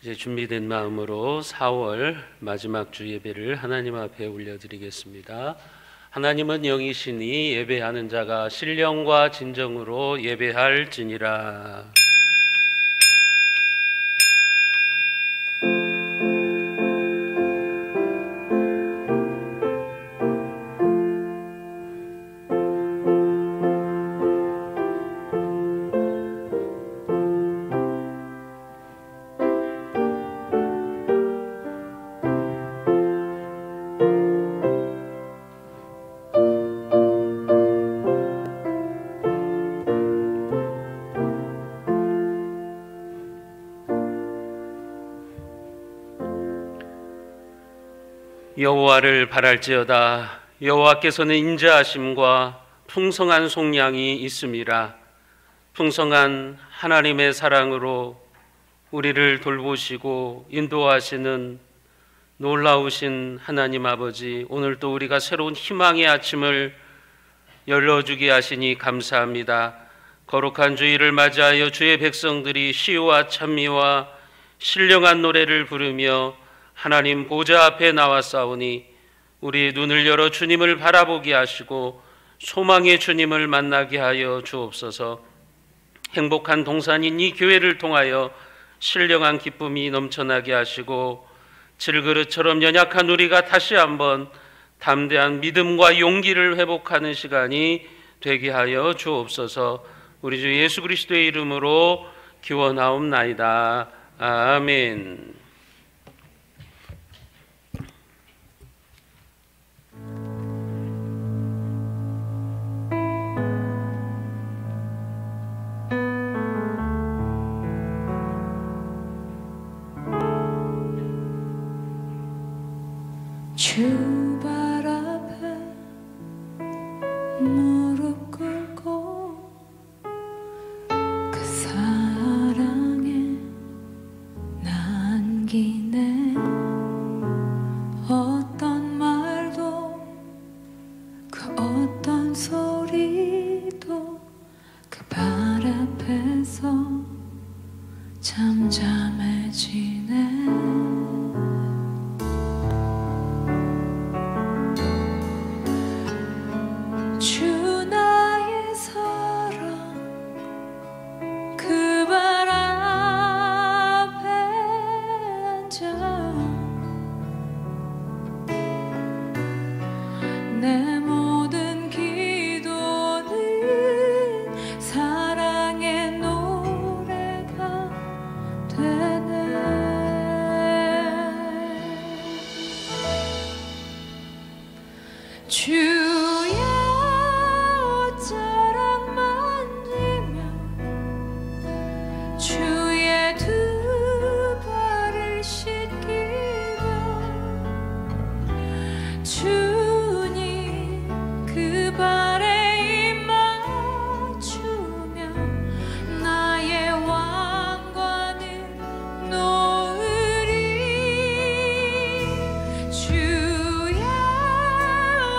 이제 준비된 마음으로 4월 마지막 주 예배를 하나님 앞에 올려드리겠습니다. 하나님은 영이시니 예배하는 자가 신령과 진정으로 예배할지니라. 여호와를 바랄지어다. 여호와께서는 인자하심과 풍성한 속량이 있음이라. 풍성한 하나님의 사랑으로 우리를 돌보시고 인도하시는 놀라우신 하나님 아버지, 오늘도 우리가 새로운 희망의 아침을 열어주게 하시니 감사합니다. 거룩한 주일을 맞이하여 주의 백성들이 시와 찬미와 신령한 노래를 부르며 하나님 보좌 앞에 나왔사오니 우리의 눈을 열어 주님을 바라보게 하시고 소망의 주님을 만나게 하여 주옵소서. 행복한 동산인 이 교회를 통하여 신령한 기쁨이 넘쳐나게 하시고 질그릇처럼 연약한 우리가 다시 한번 담대한 믿음과 용기를 회복하는 시간이 되게 하여 주옵소서. 우리 주 예수 그리스도의 이름으로 기원하옵나이다. 아멘. 주 발 앞에 무릎 꿇고 그 사랑에 남기네. 어떤 말도 그 어떤 소리도 그 발 앞에서 잠잠해지네. 내 모든 기도는 사랑의 노래가 되네. 주의 옷자락 만지며 주의 두 발을 씻기며 주님 그 발에 입 맞추며 나의 왕관을 놓으리. 주의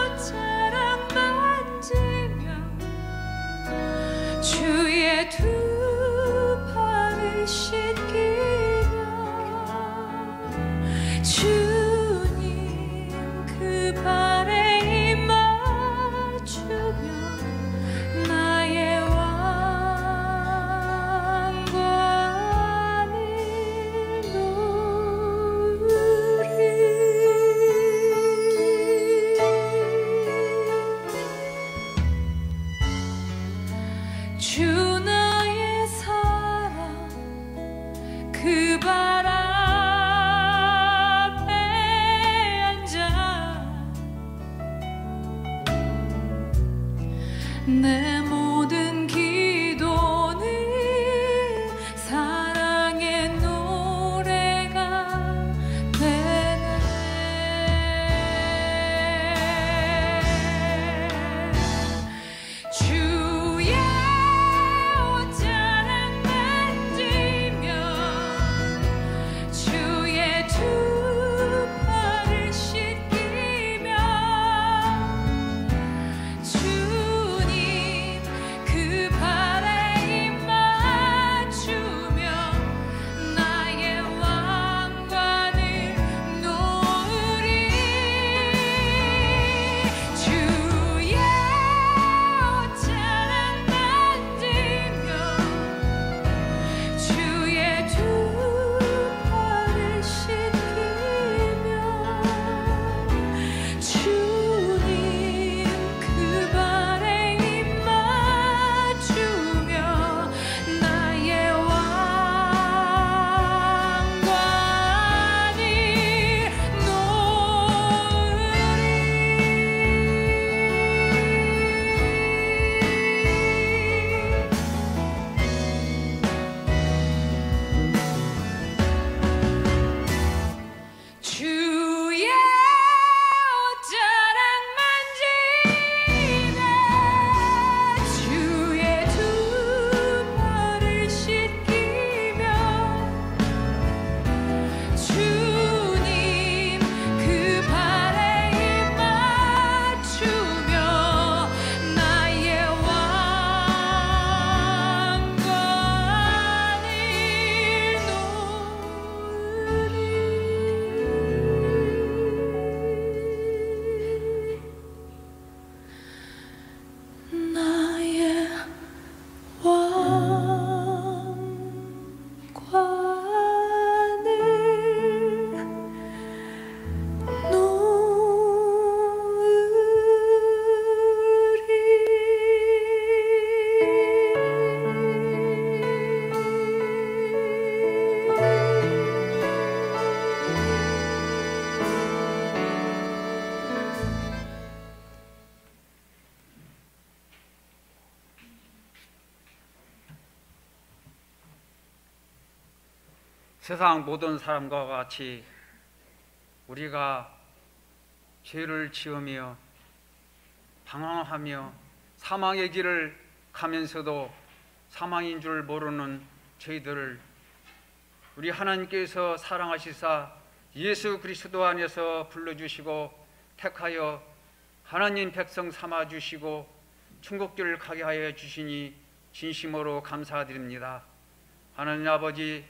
옷자락 만지며 주의 두 발을 씻기며 주님 그 발에 입 맞추며 나의 왕관을 놓으리. 주 나의 사랑 그 발 앞에 앉아 내 모든 기도는 사랑의 노래가 되네. 주의 옷자락 만지며 주의 두 발을 씻기며 주님 그 발에 입 맞추며 나의 왕관을 놓으리. 주의 옷자락 만지며 주의 두 발을 씻기며 주의 두 발을 씻기며 주님 그 발에 입 맞추며 나의 왕관을 놓으리. 주의 옷자락 만지며 주의 두 발을 씻기며 주님 그 발에 입 맞추며 나의 왕관을 놓으리. 주의 세상 모든 사람과 같이 우리가 죄를 지으며 방황하며 사망의 길을 가면서도 사망인 줄 모르는 저희들을 우리 하나님께서 사랑하시사 예수 그리스도 안에서 불러주시고 택하여 하나님 백성 삼아주시고 천국길을 가게 하여 주시니 진심으로 감사드립니다. 하나님 아버지,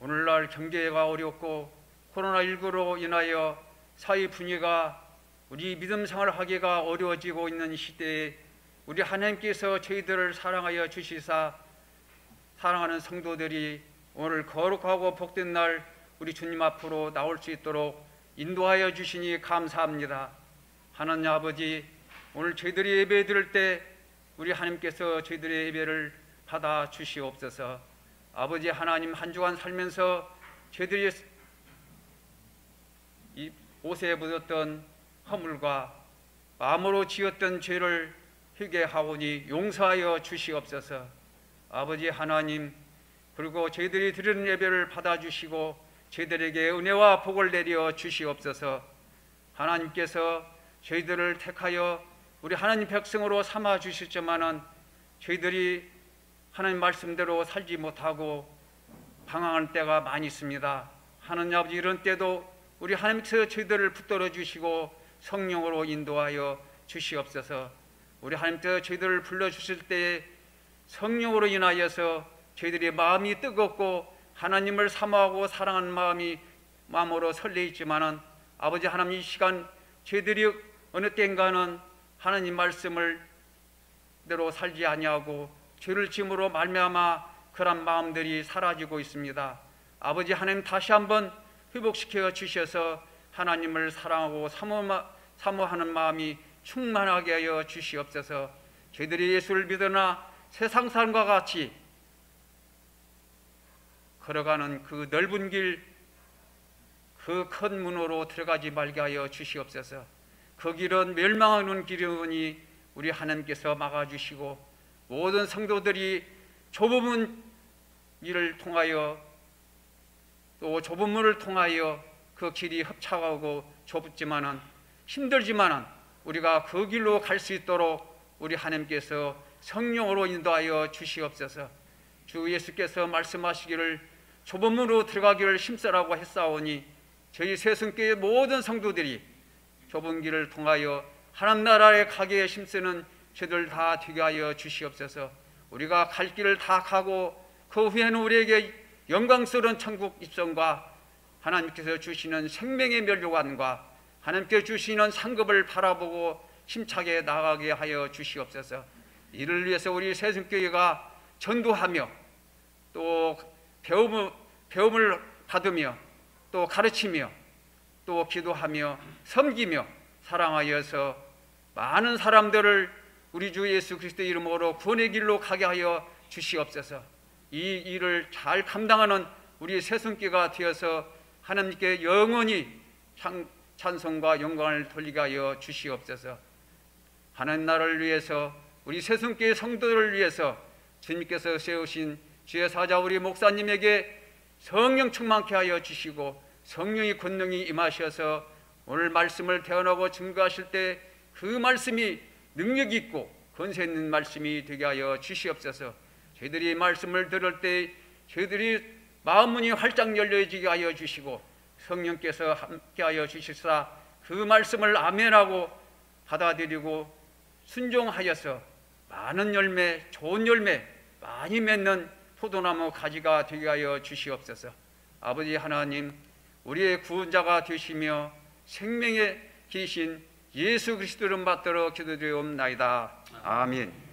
오늘날 경제가 어렵고 코로나19로 인하여 사회 분위기가 우리 믿음 생활하기가 어려워지고 있는 시대에 우리 하나님께서 저희들을 사랑하여 주시사 사랑하는 성도들이 오늘 거룩하고 복된 날 우리 주님 앞으로 나올 수 있도록 인도하여 주시니 감사합니다. 하나님 아버지, 오늘 저희들이 예배 드릴 때 우리 하나님께서 저희들의 예배를 받아 주시옵소서. 아버지 하나님, 한 주간 살면서 저희들이 이 옷에 묻었던 허물과 마음으로 지었던 죄를 회개하오니 용서하여 주시옵소서. 아버지 하나님, 그리고 저희들이 드리는 예배를 받아주시고 저희들에게 은혜와 복을 내려 주시옵소서. 하나님께서 저희들을 택하여 우리 하나님 백성으로 삼아 주셨지만은 저희들이 하나님 말씀대로 살지 못하고 방황할 때가 많이 있습니다. 하나님 아버지, 이런 때도 우리 하나님께서 저희들을 붙들어 주시고 성령으로 인도하여 주시옵소서. 우리 하나님께서 저희들을 불러주실 때에 성령으로 인하여서 저희들의 마음이 뜨겁고 하나님을 사모하고 사랑하는 마음으로 설레있지만은 아버지 하나님, 이 시간 저희들이 어느 때인가는 하나님 말씀을 대로 살지 아니하고 죄를 지음으로 말미암아 그런 마음들이 사라지고 있습니다. 아버지 하나님, 다시 한번 회복시켜 주셔서 하나님을 사랑하고 사모하는 마음이 충만하게 하여 주시옵소서. 저희들이 예수를 믿으나 세상 사람과 같이 걸어가는 그 넓은 길, 그 큰 문으로 들어가지 말게 하여 주시옵소서. 그 길은 멸망하는 길이오니 우리 하나님께서 막아주시고 모든 성도들이 좁은 길을 통하여 또 좁은 문을 통하여 그 길이 협착하고 좁지만은 힘들지만은 우리가 그 길로 갈 수 있도록 우리 하나님께서 성령으로 인도하여 주시옵소서. 주 예수께서 말씀하시기를 좁은 문으로 들어가기를 힘쓰라고 했사오니 저희 새순교회 모든 성도들이 좁은 길을 통하여 하나님 나라에 가기에 힘쓰는 저들 다 되게 하여 주시옵소서. 우리가 갈 길을 다 가고 그 후에는 우리에게 영광스러운 천국 입성과 하나님께서 주시는 생명의 면류관과 하나님께서 주시는 상급을 바라보고 힘차게 나아가게 하여 주시옵소서. 이를 위해서 우리 새순교회가 전도하며 또 배움을 받으며 또 가르치며 또 기도하며 섬기며 사랑하여서 많은 사람들을 우리 주 예수 그리스도의 이름으로 구원의 길로 가게 하여 주시옵소서. 이 일을 잘 감당하는 우리 새손교가 되어서 하나님께 영원히 찬송과 영광을 돌리게 하여 주시옵소서. 하나님 나라를 위해서 우리 새손교의 성도들을 위해서 주님께서 세우신 주의 사자 우리 목사님에게 성령 충만케 하여 주시고 성령의 권능이 임하셔서 오늘 말씀을 대언하고 증거하실 때 그 말씀이 능력 있고 권세 있는 말씀이 되게 하여 주시옵소서. 저희들이 말씀을 들을 때 저희들이 마음문이 활짝 열려지게 하여 주시고 성령께서 함께 하여 주시사 그 말씀을 아멘하고 받아들이고 순종하여서 많은 열매, 좋은 열매 많이 맺는 포도나무 가지가 되게 하여 주시옵소서. 아버지 하나님, 우리의 구원자가 되시며 생명의 길이신 예수 그리스도 이름 받들어 기도드리옵나이다. 아멘.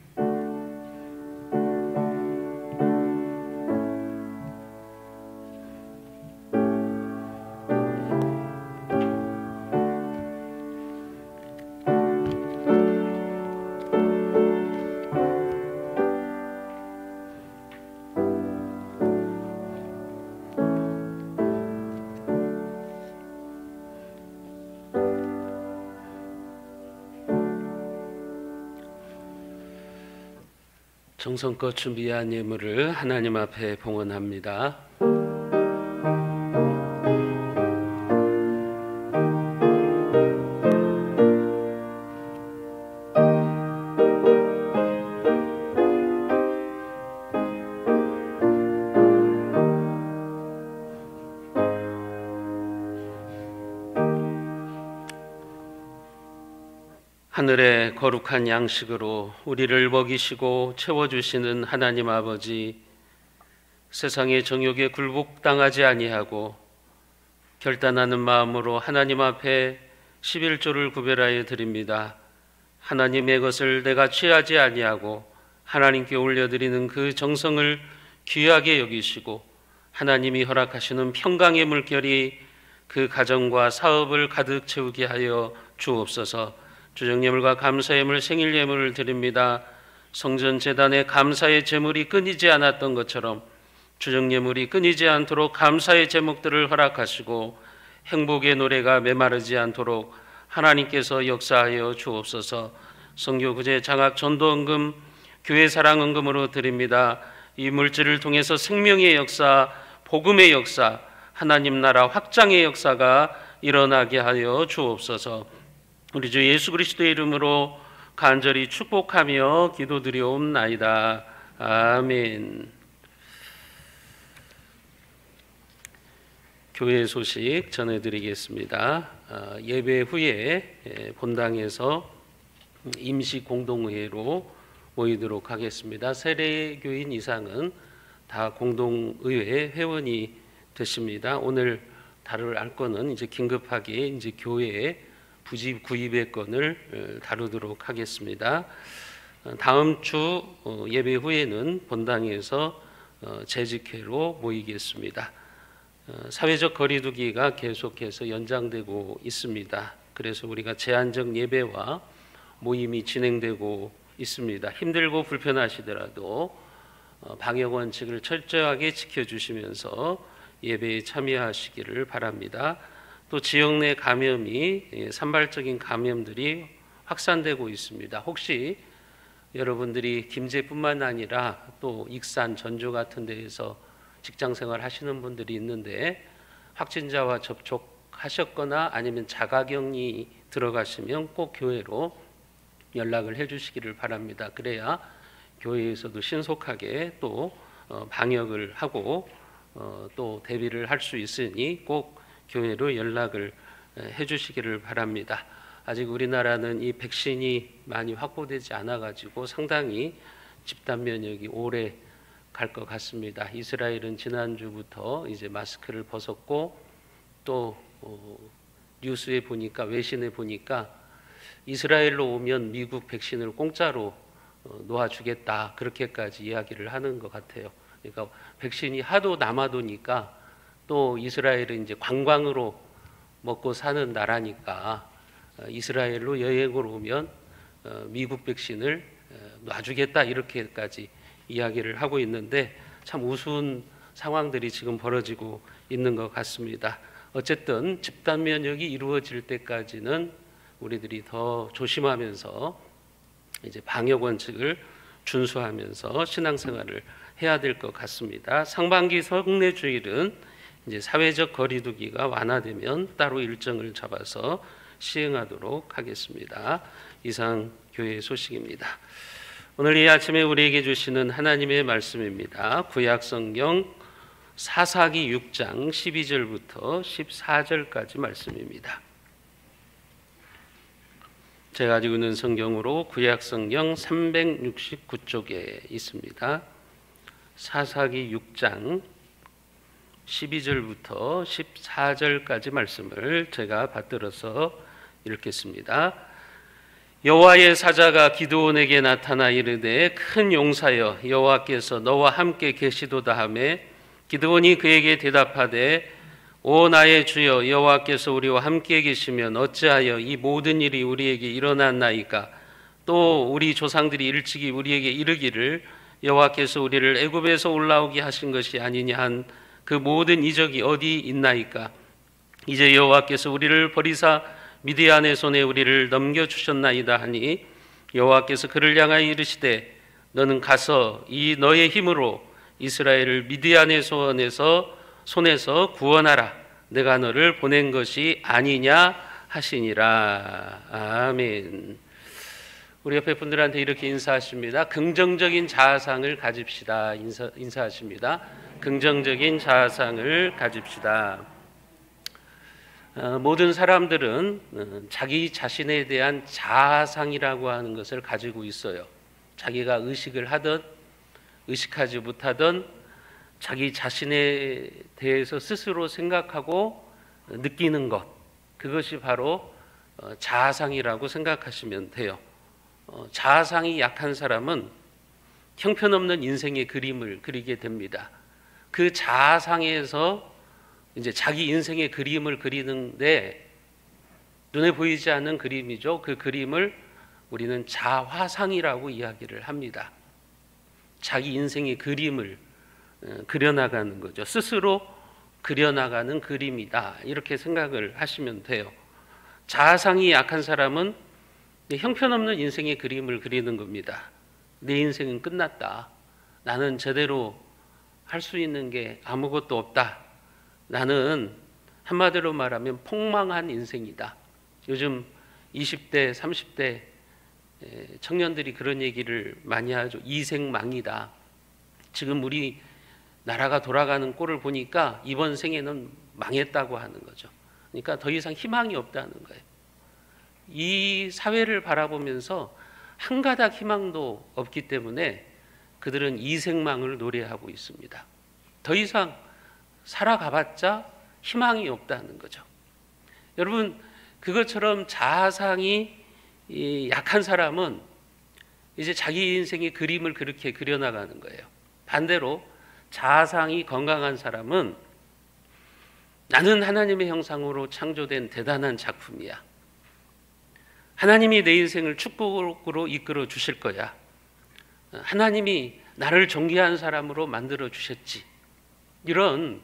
정성껏 준비한 예물을 하나님 앞에 봉헌합니다. 하늘의 거룩한 양식으로 우리를 먹이시고 채워주시는 하나님 아버지, 세상의 정욕에 굴복당하지 아니하고 결단하는 마음으로 하나님 앞에 11조를 구별하여 드립니다. 하나님의 것을 내가 취하지 아니하고 하나님께 올려드리는 그 정성을 귀하게 여기시고 하나님이 허락하시는 평강의 물결이 그 가정과 사업을 가득 채우게 하여 주옵소서. 주정예물과 감사예물, 생일예물을 드립니다. 성전재단에 감사의 제물이 끊이지 않았던 것처럼 주정예물이 끊이지 않도록 감사의 제목들을 허락하시고 행복의 노래가 메마르지 않도록 하나님께서 역사하여 주옵소서. 선교구제 장학 전도헌금, 교회 사랑헌금으로 드립니다. 이 물질을 통해서 생명의 역사, 복음의 역사, 하나님 나라 확장의 역사가 일어나게 하여 주옵소서. 우리 주 예수 그리스도의 이름으로 간절히 축복하며 기도드리옵나이다. 아멘. 교회 소식 전해드리겠습니다. 예배 후에 본당에서 임시 공동의회로 모이도록 하겠습니다. 세례교인 이상은 다 공동의회 회원이 되십니다. 오늘 다룰 안건은 이제 긴급하게 이제 교회에 부지 구입의 건을 다루도록 하겠습니다. 다음 주 예배 후에는 본당에서 재직회로 모이겠습니다. 사회적 거리두기가 계속해서 연장되고 있습니다. 그래서 우리가 제한적 예배와 모임이 진행되고 있습니다. 힘들고 불편하시더라도 방역 원칙을 철저하게 지켜주시면서 예배에 참여하시기를 바랍니다. 또 지역 내 감염이 산발적인 감염들이 확산되고 있습니다. 혹시 여러분들이 김제뿐만 아니라 또 익산, 전주 같은 데에서 직장생활 하시는 분들이 있는데 확진자와 접촉하셨거나 아니면 자가격리 들어가시면 꼭 교회로 연락을 해주시기를 바랍니다. 그래야 교회에서도 신속하게 또 방역을 하고 또 대비를 할 수 있으니 꼭 교회로 연락을 해주시기를 바랍니다. 아직 우리나라는 이 백신이 많이 확보되지 않아 가지고 상당히 집단 면역이 오래 갈 것 같습니다. 이스라엘은 지난주부터 이제 마스크를 벗었고 또 뉴스에 보니까 외신에 보니까 이스라엘로 오면 미국 백신을 공짜로 놓아주겠다 그렇게까지 이야기를 하는 것 같아요. 그러니까 백신이 하도 남아도니까 또 이스라엘은 이제 관광으로 먹고 사는 나라니까 이스라엘로 여행을 오면 미국 백신을 놔주겠다 이렇게까지 이야기를 하고 있는데 참 우스운 상황들이 지금 벌어지고 있는 것 같습니다. 어쨌든 집단 면역이 이루어질 때까지는 우리들이 더 조심하면서 이제 방역 원칙을 준수하면서 신앙생활을 해야 될 것 같습니다. 상반기 성례 주일은 이제 사회적 거리두기가 완화되면 따로 일정을 잡아서 시행하도록 하겠습니다. 이상 교회 소식입니다. 오늘 이 아침에 우리에게 주시는 하나님의 말씀입니다. 구약성경 사사기 6장 12절부터 14절까지 말씀입니다. 제가 가지고 있는 성경으로 구약성경 369쪽에 있습니다. 사사기 6장 12절부터 14절까지 말씀을 제가 받들어서 읽겠습니다. 여호와의 사자가 기드온에게 나타나 이르되 큰 용사여 여호와께서 너와 함께 계시도다 하매 기드온이 그에게 대답하되 오 나의 주여 여호와께서 우리와 함께 계시면 어찌하여 이 모든 일이 우리에게 일어났나이까 또 우리 조상들이 일찍이 우리에게 이르기를 여호와께서 우리를 애굽에서 올라오게 하신 것이 아니냐 한 그 모든 이적이 어디 있나이까 이제 여호와께서 우리를 버리사 미디안의 손에 우리를 넘겨주셨나이다 하니 여호와께서 그를 향하여 이르시되 너는 가서 이 너의 힘으로 이스라엘을 미디안의 손에서 구원하라 내가 너를 보낸 것이 아니냐 하시니라. 아멘. 우리 옆에 분들한테 이렇게 인사하십니다. 긍정적인 자아상을 가집시다. 인사하십니다. 긍정적인 자아상을 가집시다. 모든 사람들은 자기 자신에 대한 자아상이라고 하는 것을 가지고 있어요. 자기가 의식을 하든 의식하지 못하든 자기 자신에 대해서 스스로 생각하고 느끼는 것, 그것이 바로 자아상이라고 생각하시면 돼요. 자아상이 약한 사람은 형편없는 인생의 그림을 그리게 됩니다. 그 자아상에서 이제 자기 인생의 그림을 그리는데 눈에 보이지 않는 그림이죠. 그 그림을 우리는 자화상이라고 이야기를 합니다. 자기 인생의 그림을 그려나가는 거죠. 스스로 그려나가는 그림이다. 이렇게 생각을 하시면 돼요. 자아상이 약한 사람은 형편없는 인생의 그림을 그리는 겁니다. 내 인생은 끝났다. 나는 제대로 할 수 있는 게 아무것도 없다. 나는 한마디로 말하면 폭망한 인생이다. 요즘 20대, 30대 청년들이 그런 얘기를 많이 하죠. 이생망이다. 지금 우리 나라가 돌아가는 꼴을 보니까 이번 생에는 망했다고 하는 거죠. 그러니까 더 이상 희망이 없다는 거예요. 이 사회를 바라보면서 한 가닥 희망도 없기 때문에 그들은 이생망을 노래하고 있습니다. 더 이상 살아가봤자 희망이 없다는 거죠. 여러분, 그것처럼 자아상이 약한 사람은 이제 자기 인생의 그림을 그렇게 그려나가는 거예요. 반대로 자아상이 건강한 사람은 나는 하나님의 형상으로 창조된 대단한 작품이야. 하나님이 내 인생을 축복으로 이끌어 주실 거야. 하나님이 나를 존귀한 사람으로 만들어 주셨지. 이런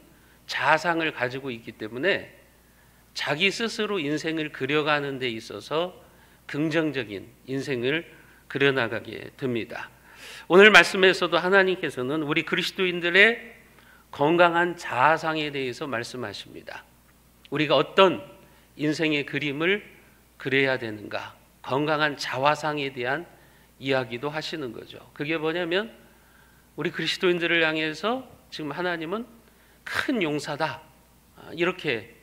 자아상을 가지고 있기 때문에 자기 스스로 인생을 그려가는 데 있어서 긍정적인 인생을 그려나가게 됩니다. 오늘 말씀에서도 하나님께서는 우리 그리스도인들의 건강한 자아상에 대해서 말씀하십니다. 우리가 어떤 인생의 그림을 그려야 되는가, 건강한 자화상에 대한 이야기도 하시는 거죠. 그게 뭐냐면 우리 그리스도인들을 향해서 지금 하나님은 큰 용사다, 이렇게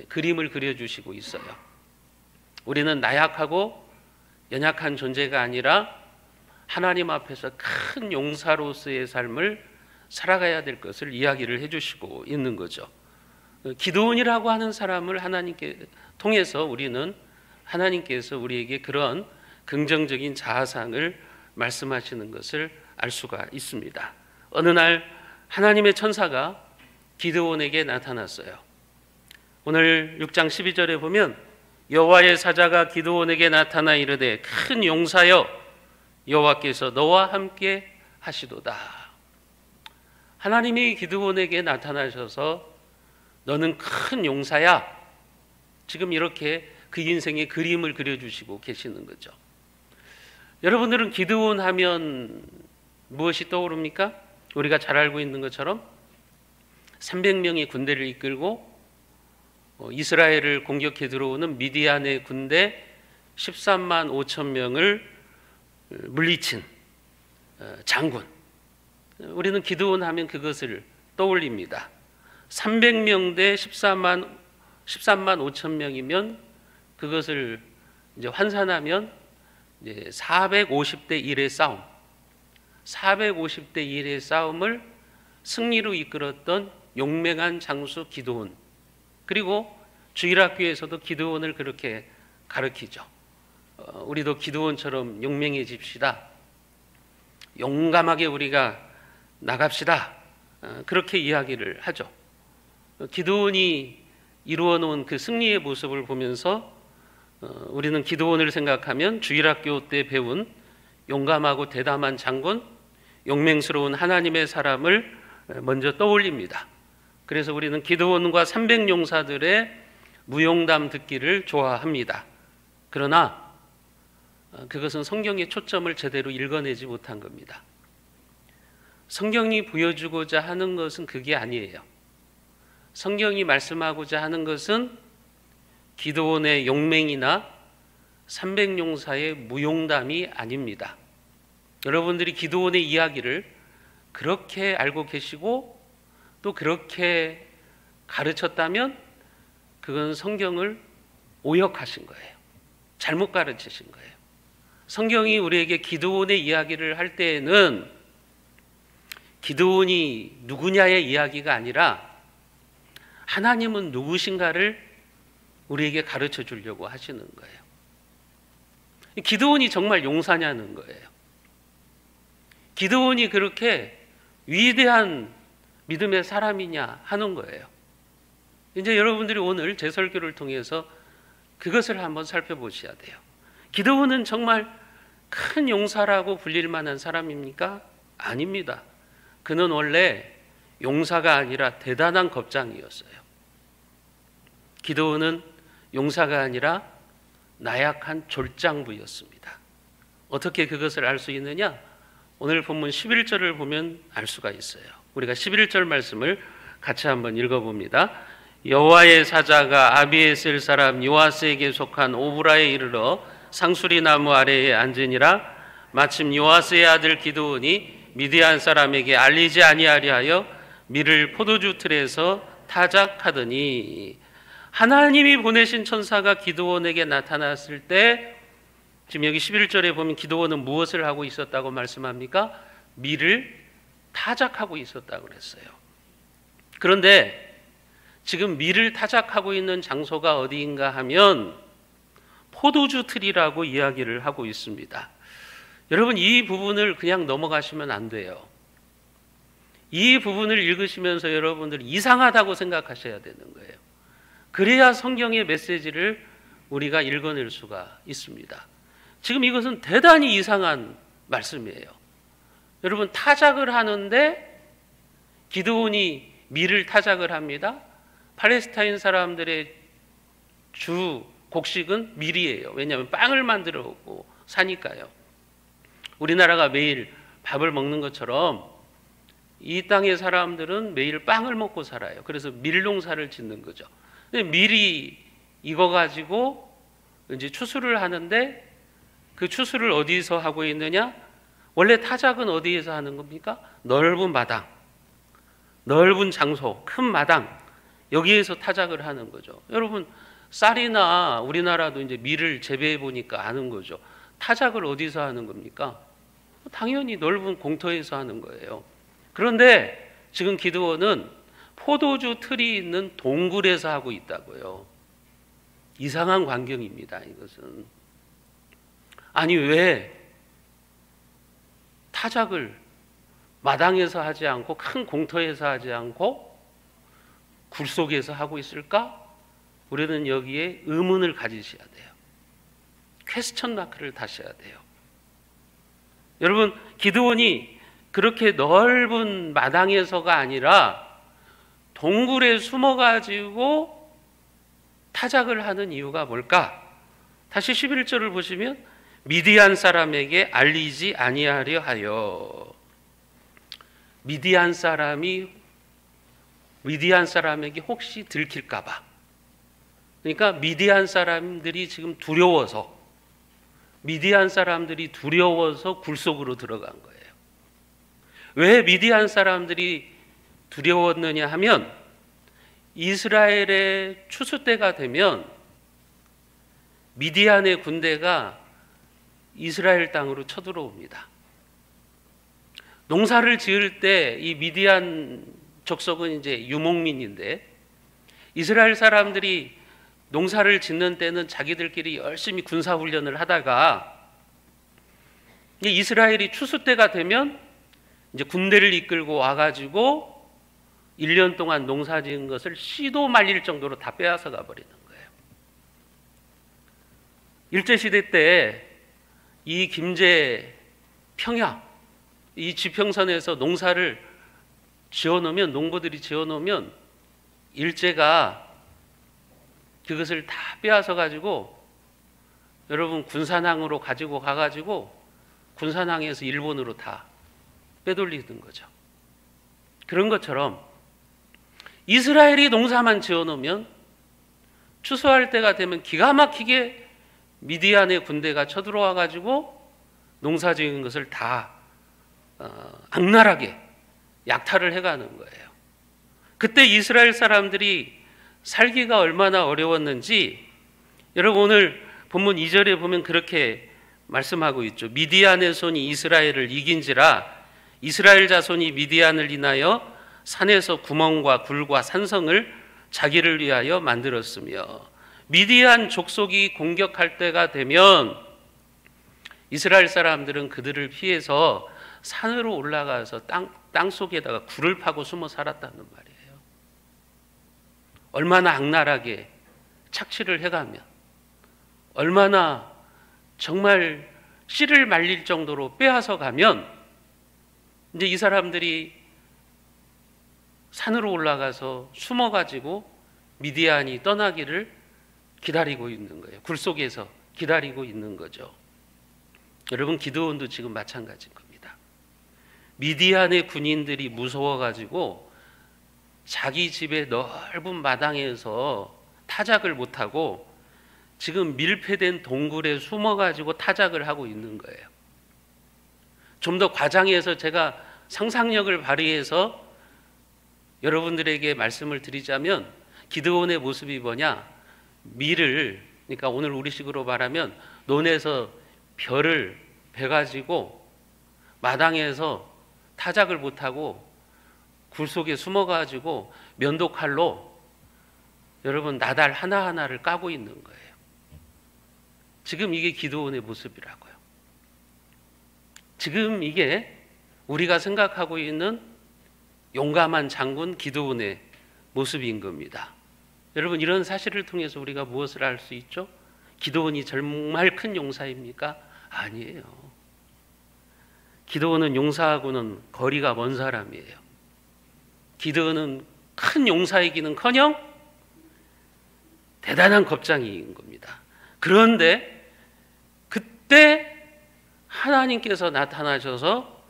그림을 그려주시고 있어요. 우리는 나약하고 연약한 존재가 아니라 하나님 앞에서 큰 용사로서의 삶을 살아가야 될 것을 이야기를 해주시고 있는 거죠. 기드온이라고 하는 사람을 하나님께 통해서 우리는 하나님께서 우리에게 그런 긍정적인 자아상을 말씀하시는 것을 알 수가 있습니다. 어느 날 하나님의 천사가 기드온에게 나타났어요. 오늘 6장 12절에 보면 여호와의 사자가 기드온에게 나타나 이르되 큰 용사여 여호와께서 너와 함께 하시도다. 하나님이 기드온에게 나타나셔서 너는 큰 용사야. 지금 이렇게 그 인생의 그림을 그려주시고 계시는 거죠. 여러분들은 기드온 하면 무엇이 떠오릅니까? 우리가 잘 알고 있는 것처럼 300명의 군대를 이끌고 이스라엘을 공격해 들어오는 미디안의 군대 13만 5천 명을 물리친 장군. 우리는 기드온 하면 그것을 떠올립니다. 300명 대 13만 5천 명이면 그것을 이제 환산하면 이제 450대 1의 싸움, 450대 1의 싸움을 승리로 이끌었던 용맹한 장수 기드온. 그리고 주일학교에서도 기드온을 그렇게 가르치죠. 우리도 기드온처럼 용맹해집시다. 용감하게 우리가 나갑시다. 그렇게 이야기를 하죠. 기드온이 이루어 놓은 그 승리의 모습을 보면서 우리는 기드온을 생각하면 주일학교 때 배운 용감하고 대담한 장군, 용맹스러운 하나님의 사람을 먼저 떠올립니다. 그래서 우리는 기드온과 300용사들의 무용담 듣기를 좋아합니다. 그러나 그것은 성경의 초점을 제대로 읽어내지 못한 겁니다. 성경이 보여주고자 하는 것은 그게 아니에요. 성경이 말씀하고자 하는 것은 기드온의 용맹이나 300용사의 무용담이 아닙니다. 여러분들이 기드온의 이야기를 그렇게 알고 계시고 또 그렇게 가르쳤다면 그건 성경을 오역하신 거예요. 잘못 가르치신 거예요. 성경이 우리에게 기드온의 이야기를 할 때에는 기드온이 누구냐의 이야기가 아니라 하나님은 누구신가를 우리에게 가르쳐 주려고 하시는 거예요. 기드온이 정말 용사냐는 거예요. 기드온이 그렇게 위대한 믿음의 사람이냐 하는 거예요. 이제 여러분들이 오늘 제 설교를 통해서 그것을 한번 살펴보셔야 돼요. 기드온은 정말 큰 용사라고 불릴 만한 사람입니까? 아닙니다. 그는 원래 용사가 아니라 대단한 겁장이었어요. 기드온은 용사가 아니라 나약한 졸장부였습니다. 어떻게 그것을 알 수 있느냐? 오늘 본문 11절을 보면 알 수가 있어요. 우리가 11절 말씀을 같이 한번 읽어봅니다. 여호와의 사자가 아비에셀 사람 요아스에게 속한 오브라에 이르러 상수리 나무 아래에 앉으니라. 마침 요아스의 아들 기드온이 미디안 사람에게 알리지 아니하려 하여 밀을 포도주 틀에서 타작하더니, 하나님이 보내신 천사가 기드온에게 나타났을 때 지금 여기 11절에 보면 기드온은 무엇을 하고 있었다고 말씀합니까? 밀을 타작하고 있었다고 그랬어요. 그런데 지금 밀을 타작하고 있는 장소가 어디인가 하면 포도주 틀이라고 이야기를 하고 있습니다. 여러분, 이 부분을 그냥 넘어가시면 안 돼요. 이 부분을 읽으시면서 여러분들 이상하다고 생각하셔야 되는 거예요. 그래야 성경의 메시지를 우리가 읽어낼 수가 있습니다. 지금 이것은 대단히 이상한 말씀이에요. 여러분, 타작을 하는데 기드온이 밀을 타작을 합니다. 팔레스타인 사람들의 주 곡식은 밀이에요. 왜냐하면 빵을 만들어 오고 사니까요. 우리나라가 매일 밥을 먹는 것처럼 이 땅의 사람들은 매일 빵을 먹고 살아요. 그래서 밀농사를 짓는 거죠. 근데 밀이 익어가지고 이제 추수를 하는데 그 추수를 어디서 하고 있느냐? 원래 타작은 어디에서 하는 겁니까? 넓은 마당, 넓은 장소, 큰 마당, 여기에서 타작을 하는 거죠. 여러분, 쌀이나 우리나라도 이제 밀을 재배해 보니까 아는 거죠. 타작을 어디서 하는 겁니까? 당연히 넓은 공터에서 하는 거예요. 그런데 지금 기드온은 포도주 틀이 있는 동굴에서 하고 있다고요. 이상한 광경입니다, 이것은. 아니, 왜 타작을 마당에서 하지 않고 큰 공터에서 하지 않고 굴 속에서 하고 있을까? 우리는 여기에 의문을 가지셔야 돼요. 퀘스천 마크를 다셔야 돼요. 여러분, 기드온이 그렇게 넓은 마당에서가 아니라 동굴에 숨어가지고 타작을 하는 이유가 뭘까? 다시 11절을 보시면 미디안 사람에게 알리지 아니하려 하여. 미디안 사람에게 혹시 들킬까 봐. 그러니까 미디안 사람들이 지금 두려워서 굴 속으로 들어간 거예요. 왜 미디안 사람들이 두려웠느냐 하면 이스라엘의 추수 때가 되면 미디안의 군대가 이스라엘 땅으로 쳐들어옵니다. 농사를 지을 때 이 미디안 족속은 이제 유목민인데 이스라엘 사람들이 농사를 짓는 때는 자기들끼리 열심히 군사훈련을 하다가 이스라엘이 추수 때가 되면 이제 군대를 이끌고 와가지고 1년 동안 농사 지은 것을 씨도 말릴 정도로 다 빼앗아 가버리는 거예요. 일제시대 때 이 김제 평야, 이 지평선에서 농사를 지어놓으면, 농부들이 지어놓으면 일제가 그것을 다 빼앗아 가지고 여러분 군산항으로 가지고 가가지고 군산항에서 일본으로 다 빼돌리는 거죠. 그런 것처럼 이스라엘이 농사만 지어놓으면 추수할 때가 되면 기가 막히게 미디안의 군대가 쳐들어와 가지고 농사 지은 것을 다 악랄하게 약탈을 해가는 거예요. 그때 이스라엘 사람들이 살기가 얼마나 어려웠는지 여러분 오늘 본문 2절에 보면 그렇게 말씀하고 있죠. 미디안의 손이 이스라엘을 이긴지라 이스라엘 자손이 미디안을 인하여 산에서 구멍과 굴과 산성을 자기를 위하여 만들었으며, 미디안 족속이 공격할 때가 되면 이스라엘 사람들은 그들을 피해서 산으로 올라가서 땅 속에다가 굴을 파고 숨어 살았다는 말이에요. 얼마나 악랄하게 착취를 해가면, 얼마나 정말 씨를 말릴 정도로 빼앗아 가면 이제 이 사람들이 산으로 올라가서 숨어가지고 미디안이 떠나기를 기다리고 있는 거예요. 굴 속에서 기다리고 있는 거죠. 여러분, 기드온도 지금 마찬가지인 겁니다. 미디안의 군인들이 무서워가지고 자기 집의 넓은 마당에서 타작을 못하고 지금 밀폐된 동굴에 숨어가지고 타작을 하고 있는 거예요. 좀 더 과장해서 제가 상상력을 발휘해서 여러분들에게 말씀을 드리자면 기드온의 모습이 뭐냐? 밀을, 그러니까 오늘 우리식으로 말하면 논에서 벼를 베가지고 마당에서 타작을 못하고 굴 속에 숨어가지고 면도칼로 여러분 나달 하나하나를 까고 있는 거예요. 지금 이게 기드온의 모습이라고요. 지금 이게 우리가 생각하고 있는 용감한 장군 기드온의 모습인 겁니다. 여러분, 이런 사실을 통해서 우리가 무엇을 알 수 있죠? 기드온이 정말 큰 용사입니까? 아니에요. 기드온은 용사하고는 거리가 먼 사람이에요. 기드온은 큰 용사이기는커녕 대단한 겁장이인 겁니다. 그런데 그때 하나님께서 나타나셔서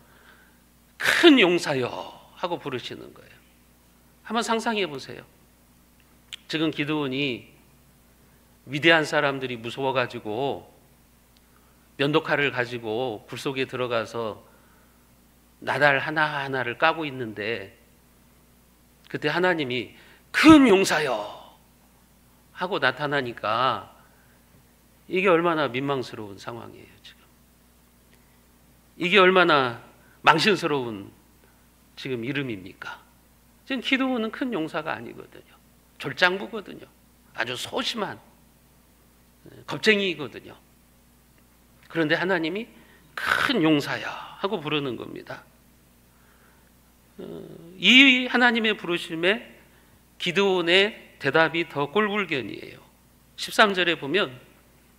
큰 용사여 하고 부르시는 거예요. 한번 상상해 보세요. 지금 기드온이 미디안 사람들이 무서워가지고 면도칼을 가지고 굴 속에 들어가서 나달 하나하나를 까고 있는데 그때 하나님이 큰 용사여 하고 나타나니까 이게 얼마나 민망스러운 상황이에요. 지금 이게 얼마나 망신스러운 지금 이름입니까? 지금 기드온은 큰 용사가 아니거든요. 졸장부거든요. 아주 소심한 겁쟁이거든요. 그런데 하나님이 큰 용사야 하고 부르는 겁니다. 이 하나님의 부르심에 기드온의 대답이 더 꼴불견이에요. 13절에 보면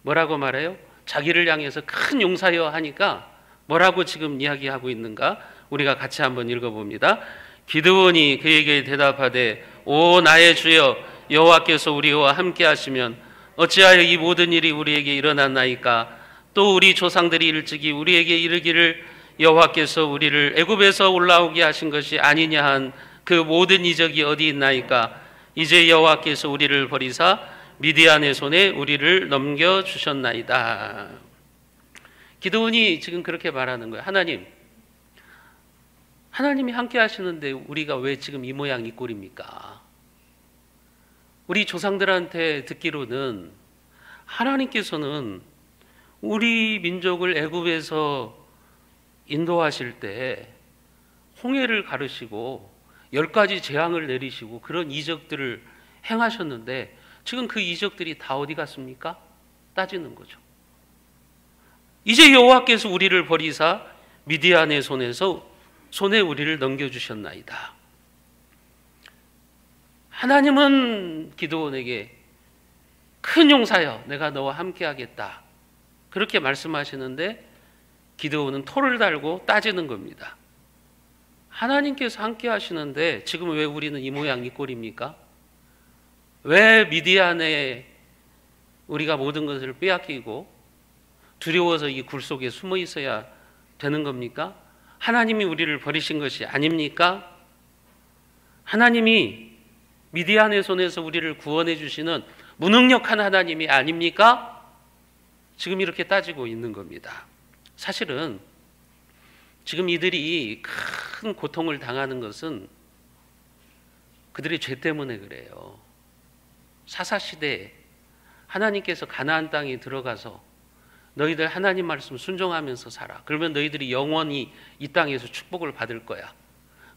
뭐라고 말해요? 자기를 향해서 큰 용사여 하니까 뭐라고 지금 이야기하고 있는가? 우리가 같이 한번 읽어봅니다. 기드온이 그에게 대답하되 오 나의 주여 여호와께서 우리와 함께 하시면 어찌하여 이 모든 일이 우리에게 일어났나이까? 또 우리 조상들이 일찍이 우리에게 이르기를 여호와께서 우리를 애굽에서 올라오게 하신 것이 아니냐 한 그 모든 이적이 어디 있나이까? 이제 여호와께서 우리를 버리사 미디안의 손에 우리를 넘겨주셨나이다. 기드온이 지금 그렇게 말하는 거예요. 하나님이 함께 하시는데 우리가 왜 지금 이 모양 이 꼴입니까? 우리 조상들한테 듣기로는 하나님께서는 우리 민족을 애굽에서 인도하실 때 홍해를 가르시고 10가지 재앙을 내리시고 그런 이적들을 행하셨는데 지금 그 이적들이 다 어디 갔습니까? 따지는 거죠. 이제 여호와께서 우리를 버리사 미디안의 손에 우리를 넘겨주셨나이다. 하나님은 기드온에게 큰 용사여 내가 너와 함께 하겠다 그렇게 말씀하시는데 기드온은 토를 달고 따지는 겁니다. 하나님께서 함께 하시는데 지금 왜 우리는 이 모양 이 꼴입니까? 왜 미디안에 우리가 모든 것을 빼앗기고 두려워서 이 굴 속에 숨어 있어야 되는 겁니까? 하나님이 우리를 버리신 것이 아닙니까? 하나님이 미디안의 손에서 우리를 구원해 주시는 무능력한 하나님이 아닙니까? 지금 이렇게 따지고 있는 겁니다. 사실은 지금 이들이 큰 고통을 당하는 것은 그들의 죄 때문에 그래요. 사사시대에 하나님께서 가나안 땅에 들어가서 너희들 하나님 말씀 순종하면서 살아. 그러면 너희들이 영원히 이 땅에서 축복을 받을 거야.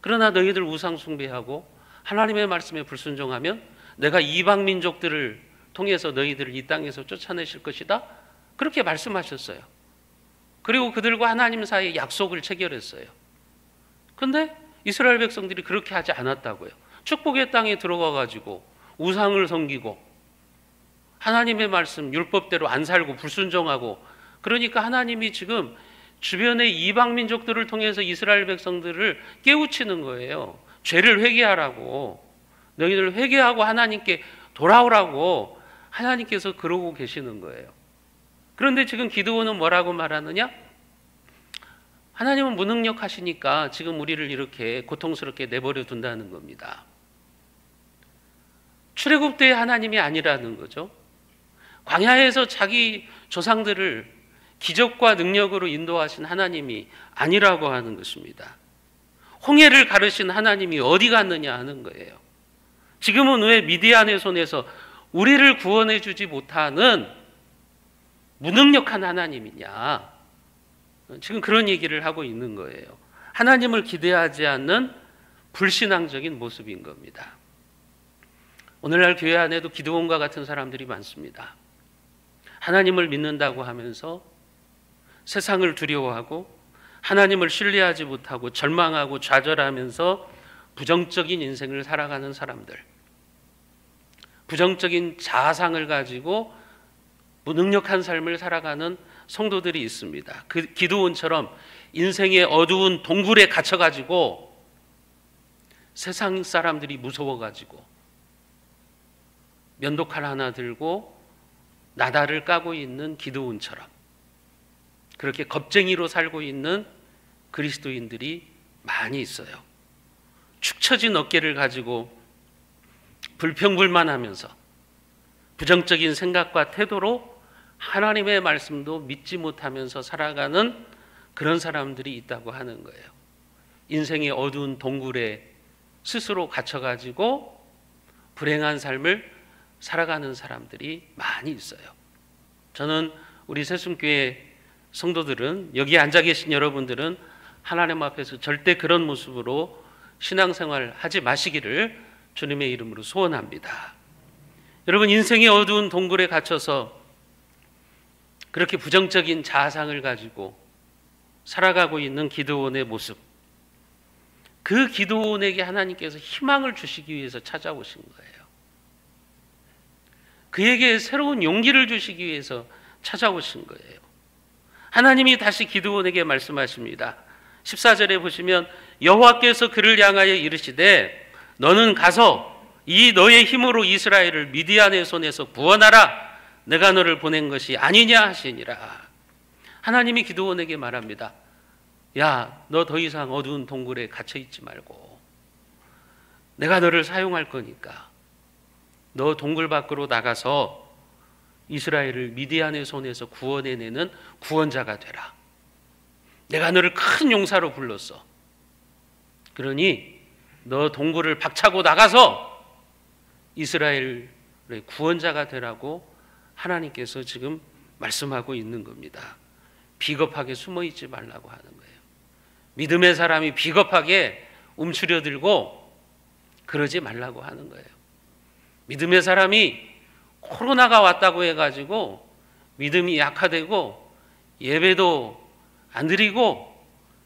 그러나 너희들 우상 숭배하고 하나님의 말씀에 불순종하면 내가 이방 민족들을 통해서 너희들을 이 땅에서 쫓아내실 것이다. 그렇게 말씀하셨어요. 그리고 그들과 하나님 사이에 약속을 체결했어요. 그런데 이스라엘 백성들이 그렇게 하지 않았다고요. 축복의 땅에 들어가 가지고 우상을 섬기고 하나님의 말씀 율법대로 안 살고 불순종하고 그러니까 하나님이 지금 주변의 이방 민족들을 통해서 이스라엘 백성들을 깨우치는 거예요. 죄를 회개하라고 너희들 회개하고 하나님께 돌아오라고 하나님께서 그러고 계시는 거예요. 그런데 지금 기드온은 뭐라고 말하느냐? 하나님은 무능력하시니까 지금 우리를 이렇게 고통스럽게 내버려 둔다는 겁니다. 출애굽 때의 하나님이 아니라는 거죠. 광야에서 자기 조상들을 기적과 능력으로 인도하신 하나님이 아니라고 하는 것입니다. 홍해를 가르신 하나님이 어디 갔느냐 하는 거예요. 지금은 왜 미디안의 손에서 우리를 구원해 주지 못하는 무능력한 하나님이냐? 지금 그런 얘기를 하고 있는 거예요. 하나님을 기대하지 않는 불신앙적인 모습인 겁니다. 오늘날 교회 안에도 기드온과 같은 사람들이 많습니다. 하나님을 믿는다고 하면서 세상을 두려워하고 하나님을 신뢰하지 못하고 절망하고 좌절하면서 부정적인 인생을 살아가는 사람들, 부정적인 자아상을 가지고 무능력한 삶을 살아가는 성도들이 있습니다. 그 기드온처럼 인생의 어두운 동굴에 갇혀가지고 세상 사람들이 무서워가지고 면도칼 하나 들고 나다를 까고 있는 기드온처럼 그렇게 겁쟁이로 살고 있는 그리스도인들이 많이 있어요. 축 처진 어깨를 가지고 불평불만하면서 부정적인 생각과 태도로 하나님의 말씀도 믿지 못하면서 살아가는 그런 사람들이 있다고 하는 거예요. 인생의 어두운 동굴에 스스로 갇혀가지고 불행한 삶을 살아가는 사람들이 많이 있어요. 저는 우리 새순교회 성도들은, 여기 앉아 계신 여러분들은 하나님 앞에서 절대 그런 모습으로 신앙생활 하지 마시기를 주님의 이름으로 소원합니다. 여러분, 인생의 어두운 동굴에 갇혀서 그렇게 부정적인 자아상을 가지고 살아가고 있는 기드온의 모습, 그 기드온에게 하나님께서 희망을 주시기 위해서 찾아오신 거예요. 그에게 새로운 용기를 주시기 위해서 찾아오신 거예요. 하나님이 다시 기드온에게 말씀하십니다. 14절에 보시면 여호와께서 그를 향하여 이르시되 너는 가서 이 너의 힘으로 이스라엘을 미디안의 손에서 구원하라. 내가 너를 보낸 것이 아니냐 하시니라. 하나님이 기드온에게 말합니다. 야, 너 더 이상 어두운 동굴에 갇혀 있지 말고 내가 너를 사용할 거니까 너 동굴 밖으로 나가서 이스라엘을 미디안의 손에서 구원해내는 구원자가 되라. 내가 너를 큰 용사로 불렀어. 그러니 너 동굴을 박차고 나가서 이스라엘의 구원자가 되라고 하나님께서 지금 말씀하고 있는 겁니다. 비겁하게 숨어 있지 말라고 하는 거예요. 믿음의 사람이 비겁하게 움츠려들고 그러지 말라고 하는 거예요. 믿음의 사람이 코로나가 왔다고 해가지고 믿음이 약화되고 예배도 안 드리고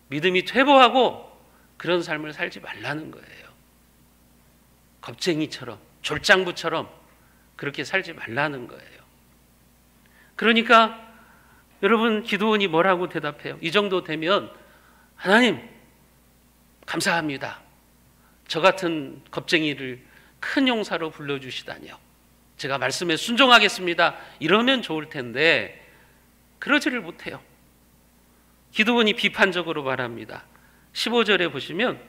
믿음이 퇴보하고 그런 삶을 살지 말라는 거예요. 겁쟁이처럼 졸장부처럼 그렇게 살지 말라는 거예요. 그러니까 여러분 기드온이 뭐라고 대답해요? 이 정도 되면 하나님 감사합니다. 저 같은 겁쟁이를 큰 용사로 불러주시다니요. 제가 말씀에 순종하겠습니다. 이러면 좋을 텐데 그러지를 못해요. 기드온이 비판적으로 말합니다. 15절에 보시면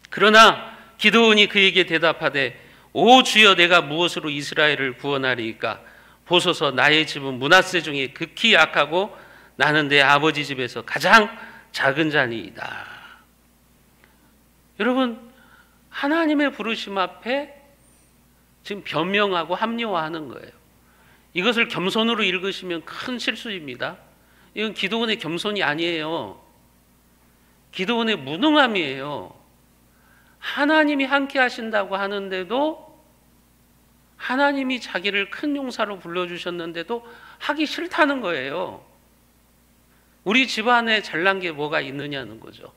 그러나 기드온이 그에게 대답하되 오 주여 내가 무엇으로 이스라엘을 구원하리이까 보소서 나의 집은 므낫세 중에 극히 약하고 나는 내 아버지 집에서 가장 작은 자니이다. 여러분 하나님의 부르심 앞에 지금 변명하고 합리화하는 거예요. 이것을 겸손으로 읽으시면 큰 실수입니다. 이건 기드온의 겸손이 아니에요. 기드온의 무능함이에요. 하나님이 함께 하신다고 하는데도 하나님이 자기를 큰 용사로 불러주셨는데도 하기 싫다는 거예요. 우리 집안에 잘난 게 뭐가 있느냐는 거죠.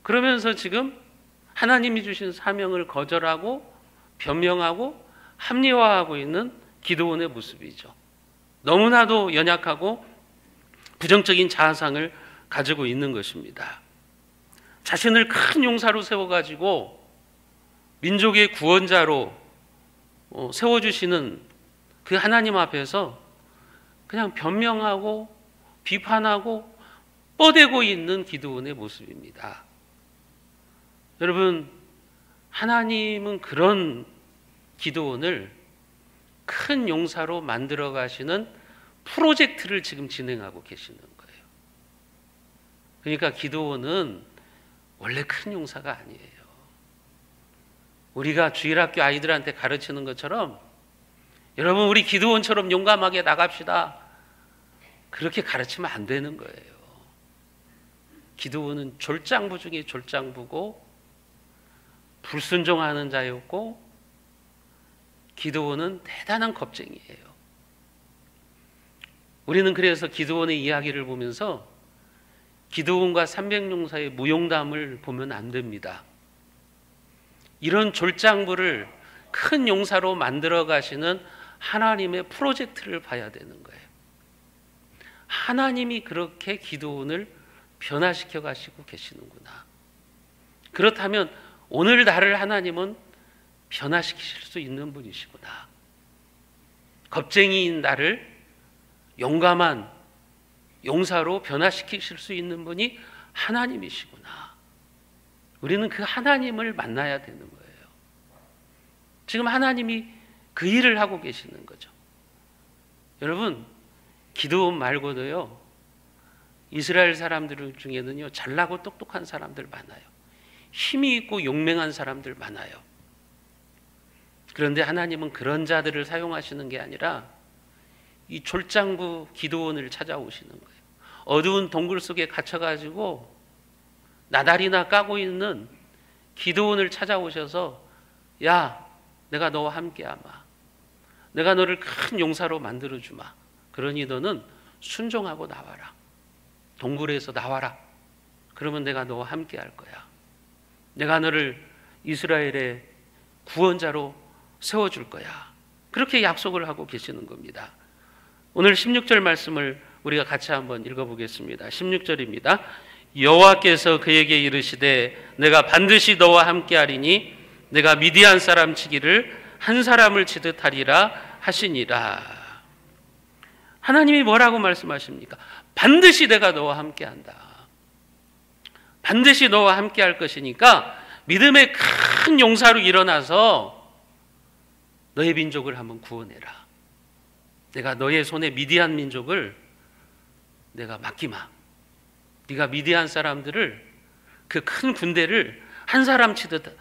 그러면서 지금 하나님이 주신 사명을 거절하고 변명하고 합리화하고 있는 기드온의 모습이죠. 너무나도 연약하고 부정적인 자아상을 가지고 있는 것입니다. 자신을 큰 용사로 세워가지고 민족의 구원자로 세워주시는 그 하나님 앞에서 그냥 변명하고 비판하고 뻗대고 있는 기드온의 모습입니다. 여러분 하나님은 그런 기드온을 큰 용사로 만들어 가시는 프로젝트를 지금 진행하고 계시는 거예요. 그러니까 기드온은 원래 큰 용사가 아니에요. 우리가 주일학교 아이들한테 가르치는 것처럼 여러분 우리 기드온처럼 용감하게 나갑시다. 그렇게 가르치면 안 되는 거예요. 기드온은 졸장부 중에 졸장부고 불순종하는 자였고 기드온은 대단한 겁쟁이에요. 우리는 그래서 기드온의 이야기를 보면서 기드온과 300용사의 무용담을 보면 안 됩니다. 이런 졸장부를 큰 용사로 만들어 가시는 하나님의 프로젝트를 봐야 되는 거예요. 하나님이 그렇게 기드온을 변화시켜 가시고 계시는구나. 그렇다면 오늘 나를 하나님은 변화시키실 수 있는 분이시구나. 겁쟁이인 나를 용감한 용사로 변화시키실 수 있는 분이 하나님이시구나. 우리는 그 하나님을 만나야 되는 거예요. 지금 하나님이 그 일을 하고 계시는 거죠. 여러분 기드온 말고도요 이스라엘 사람들 중에는요 잘나고 똑똑한 사람들 많아요. 힘이 있고 용맹한 사람들 많아요. 그런데 하나님은 그런 자들을 사용하시는 게 아니라 이 졸장부 기드온을 찾아오시는 거예요. 어두운 동굴 속에 갇혀가지고 나달이나 까고 있는 기드온을 찾아오셔서 야 내가 너와 함께하마. 내가 너를 큰 용사로 만들어주마. 그러니 너는 순종하고 나와라. 동굴에서 나와라. 그러면 내가 너와 함께할 거야. 내가 너를 이스라엘의 구원자로 세워줄 거야. 그렇게 약속을 하고 계시는 겁니다. 오늘 16절 말씀을 우리가 같이 한번 읽어보겠습니다. 16절입니다. 여호와께서 그에게 이르시되 내가 반드시 너와 함께하리니 내가 미디안 사람 치기를 한 사람을 치듯 하리라 하시니라. 하나님이 뭐라고 말씀하십니까? 반드시 내가 너와 함께한다. 반드시 너와 함께할 것이니까 믿음의 큰 용사로 일어나서 너의 민족을 한번 구원해라. 내가 너의 손에 미디안 민족을 내가 맡기마. 네가 미디안 사람들을, 그 큰 군대를 한 사람 치듯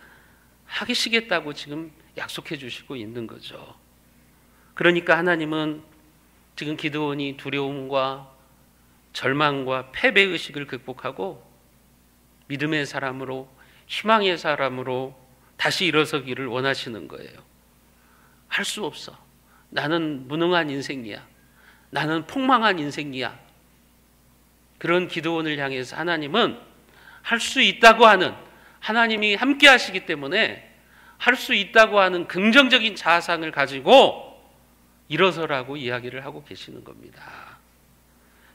하시겠다고 지금 약속해 주시고 있는 거죠. 그러니까 하나님은 지금 기드온이 두려움과 절망과 패배의식을 극복하고 믿음의 사람으로, 희망의 사람으로 다시 일어서기를 원하시는 거예요. 할 수 없어. 나는 무능한 인생이야. 나는 폭망한 인생이야. 그런 기드온을 향해서 하나님은 할 수 있다고 하는, 하나님이 함께 하시기 때문에 할 수 있다고 하는 긍정적인 자아상을 가지고 일어서라고 이야기를 하고 계시는 겁니다.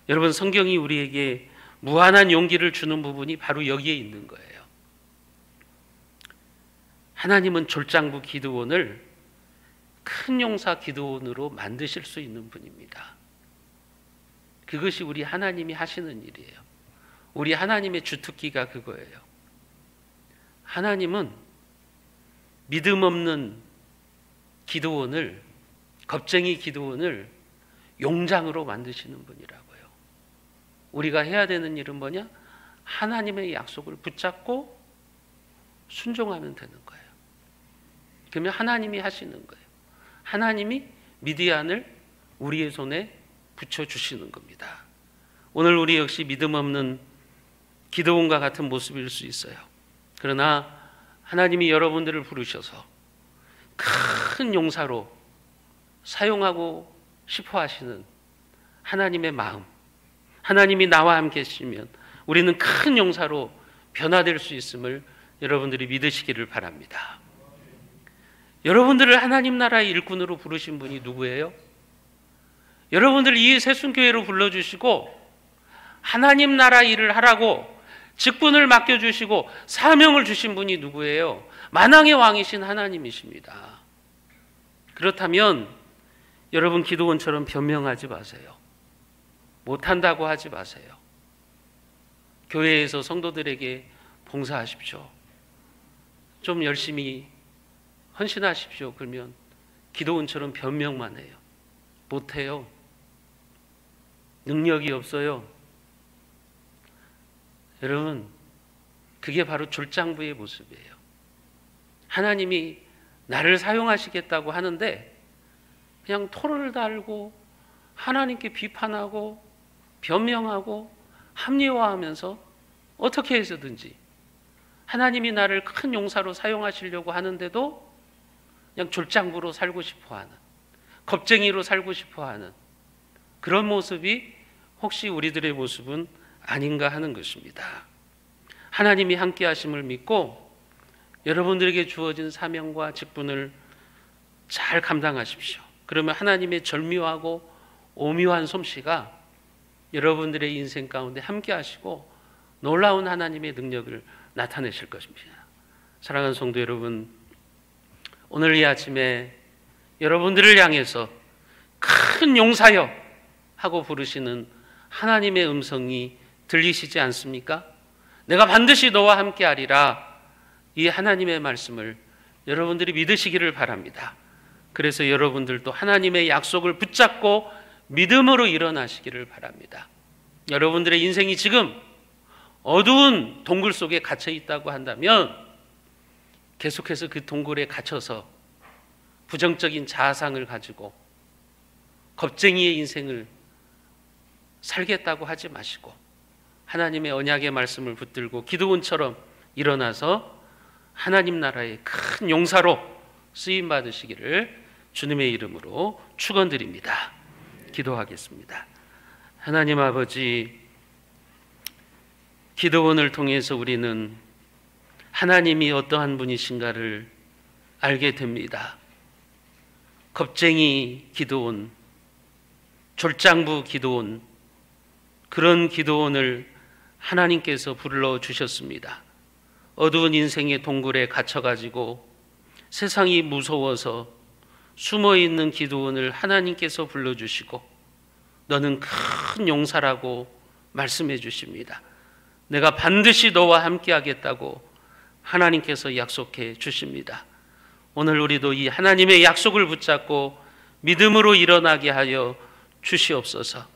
여러분, 성경이 우리에게 무한한 용기를 주는 부분이 바로 여기에 있는 거예요. 하나님은 졸장부 기드온을 큰 용사 기드온으로 만드실 수 있는 분입니다. 그것이 우리 하나님이 하시는 일이에요. 우리 하나님의 주특기가 그거예요. 하나님은 믿음 없는 기드온을, 겁쟁이 기드온을 용장으로 만드시는 분이라고요. 우리가 해야 되는 일은 뭐냐? 하나님의 약속을 붙잡고 순종하면 되는 거예요. 그러면 하나님이 하시는 거예요. 하나님이 미디안을 우리의 손에 붙여주시는 겁니다. 오늘 우리 역시 믿음 없는 기드온과 같은 모습일 수 있어요. 그러나 하나님이 여러분들을 부르셔서 큰 용사로 사용하고 싶어 하시는 하나님의 마음, 하나님이 나와 함께 하시면 우리는 큰 용사로 변화될 수 있음을 여러분들이 믿으시기를 바랍니다. 여러분들을 하나님 나라의 일꾼으로 부르신 분이 누구예요? 여러분들 이 새순교회로 불러주시고 하나님 나라 일을 하라고 직분을 맡겨주시고 사명을 주신 분이 누구예요? 만왕의 왕이신 하나님이십니다. 그렇다면 여러분 기드온처럼 변명하지 마세요. 못한다고 하지 마세요. 교회에서 성도들에게 봉사하십시오. 좀 열심히 헌신하십시오. 그러면 기드온처럼 변명만 해요. 못해요. 능력이 없어요. 여러분, 그게 바로 졸장부의 모습이에요. 하나님이 나를 사용하시겠다고 하는데 그냥 토를 달고 하나님께 비판하고 변명하고 합리화하면서 어떻게 해서든지 하나님이 나를 큰 용사로 사용하시려고 하는데도 그냥 졸장부로 살고 싶어하는, 겁쟁이로 살고 싶어하는 그런 모습이 혹시 우리들의 모습은 아닌가 하는 것입니다. 하나님이 함께 하심을 믿고 여러분들에게 주어진 사명과 직분을 잘 감당하십시오. 그러면 하나님의 절묘하고 오묘한 솜씨가 여러분들의 인생 가운데 함께 하시고 놀라운 하나님의 능력을 나타내실 것입니다. 사랑하는 성도 여러분, 오늘 이 아침에 여러분들을 향해서 큰 용사여 하고 부르시는 하나님의 음성이 들리시지 않습니까? 내가 반드시 너와 함께 하리라. 이 하나님의 말씀을 여러분들이 믿으시기를 바랍니다. 그래서 여러분들도 하나님의 약속을 붙잡고 믿음으로 일어나시기를 바랍니다. 여러분들의 인생이 지금 어두운 동굴 속에 갇혀 있다고 한다면 계속해서 그 동굴에 갇혀서 부정적인 자아상을 가지고 겁쟁이의 인생을 살겠다고 하지 마시고 하나님의 언약의 말씀을 붙들고 기드온처럼 일어나서 하나님 나라의 큰 용사로 쓰임 받으시기를 주님의 이름으로 축원드립니다. 기도하겠습니다. 하나님 아버지, 기드온을 통해서 우리는 하나님이 어떠한 분이신가를 알게 됩니다. 겁쟁이 기드온, 졸장부 기드온, 그런 기드온을 하나님께서 불러주셨습니다. 어두운 인생의 동굴에 갇혀가지고 세상이 무서워서 숨어있는 기드온을 하나님께서 불러주시고 너는 큰 용사라고 말씀해 주십니다. 내가 반드시 너와 함께 하겠다고 하나님께서 약속해 주십니다. 오늘 우리도 이 하나님의 약속을 붙잡고 믿음으로 일어나게 하여 주시옵소서.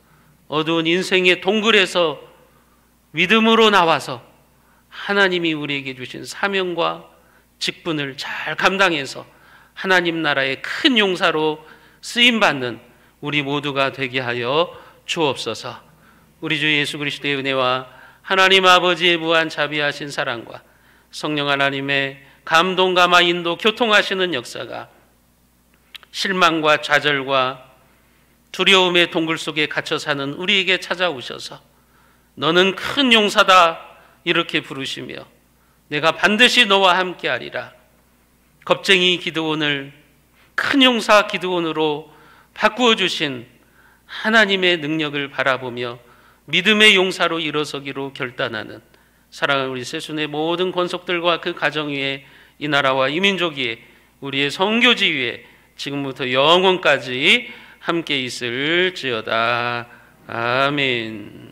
어두운 인생의 동굴에서 믿음으로 나와서 하나님이 우리에게 주신 사명과 직분을 잘 감당해서 하나님 나라의 큰 용사로 쓰임받는 우리 모두가 되게 하여 주옵소서. 우리 주 예수 그리스도의 은혜와 하나님 아버지의 무한 자비하신 사랑과 성령 하나님의 감동감화 인도 교통하시는 역사가 실망과 좌절과 두려움의 동굴 속에 갇혀 사는 우리에게 찾아오셔서 너는 큰 용사다 이렇게 부르시며 내가 반드시 너와 함께하리라. 겁쟁이 기드온을 큰 용사 기드온으로 바꾸어 주신 하나님의 능력을 바라보며 믿음의 용사로 일어서기로 결단하는 사랑하는 우리 세순의 모든 권속들과 그 가정 위에 이 나라와 이 민족 위에 우리의 선교지 위에 지금부터 영원까지 함께 있을지어다. 아멘.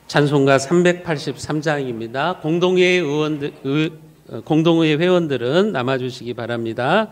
찬송가 383장입니다. 공동회 회원들은 남아주시기 바랍니다.